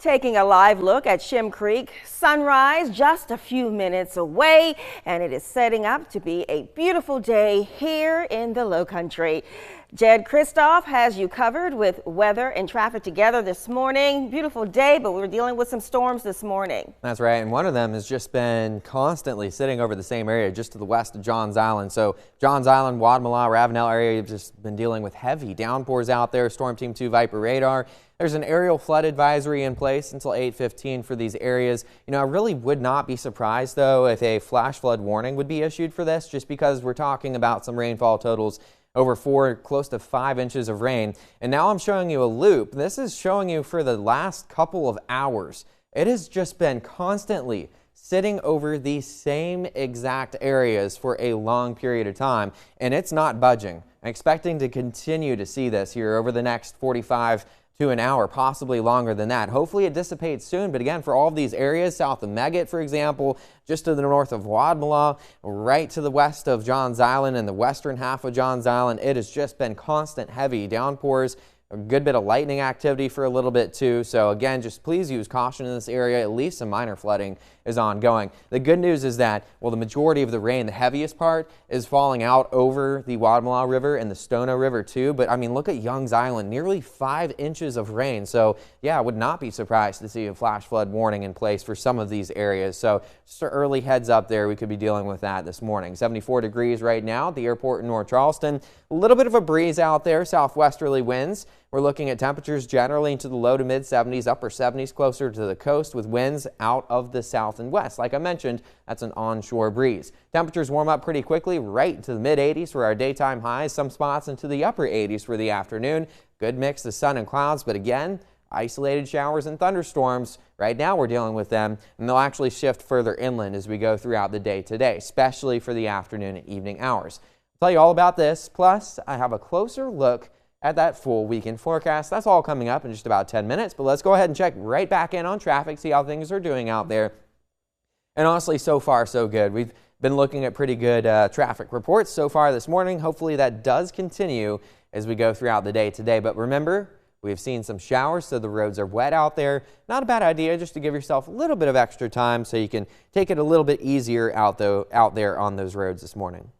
Taking a live look at Shem Creek, sunrise just a few minutes away, and it is setting up to be a beautiful day here in the Low Country. Jed Christoph has you covered with weather and traffic together this morning. Beautiful day, but we're dealing with some storms this morning. That's right, and one of them has just been constantly sitting over the same area just to the west of Johns Island. So Johns Island, Wadmalaw, Ravenel area have just been dealing with heavy downpours out there. Storm Team 2 Viper radar. There's an aerial flood advisory in place until 8:15 for these areas. You know, I really would not be surprised, though, if a flash flood warning would be issued for this, just because we're talking about some rainfall totals over 4, close to 5 inches of rain. And now I'm showing you a loop. This is showing you for the last couple of hours. It has just been constantly sitting over these same exact areas for a long period of time, and it's not budging. I'm expecting to continue to see this here over the next 45 to an hour, possibly longer than that. Hopefully it dissipates soon, but again, for all of these areas, south of Megget, for example, just to the north of Wadmalaw, right to the west of Johns Island and the western half of Johns Island, it has just been constant heavy downpours. A good bit of lightning activity for a little bit too. So again, just please use caution in this area. At least some minor flooding is ongoing. The good news is that, well, the majority of the rain, the heaviest part, is falling out over the Wadmalaw River and the Stono River too. But I mean, look at Young's Island, nearly 5 inches of rain. So yeah, I would not be surprised to see a flash flood warning in place for some of these areas. So just an early heads up there, we could be dealing with that this morning. 74 degrees right now at the airport in North Charleston. A little bit of a breeze out there, southwesterly winds. We're looking at temperatures generally into the low to mid 70s, upper 70s closer to the coast with winds out of the south and west. Like I mentioned, that's an onshore breeze. Temperatures warm up pretty quickly right into the mid 80s for our daytime highs, some spots into the upper 80s for the afternoon. Good mix of sun and clouds, but again, isolated showers and thunderstorms. Right now we're dealing with them, and they'll actually shift further inland as we go throughout the day today, especially for the afternoon and evening hours. I'll tell you all about this, plus I have a closer look at that full weekend forecast. That's all coming up in just about 10 minutes, but let's go ahead and check right back in on traffic, see how things are doing out there. And honestly, so far so good. We've been looking at pretty good traffic reports so far this morning. Hopefully that does continue as we go throughout the day today. But remember, we've seen some showers, so the roads are wet out there. Not a bad idea just to give yourself a little bit of extra time so you can take it a little bit easier out there on those roads this morning.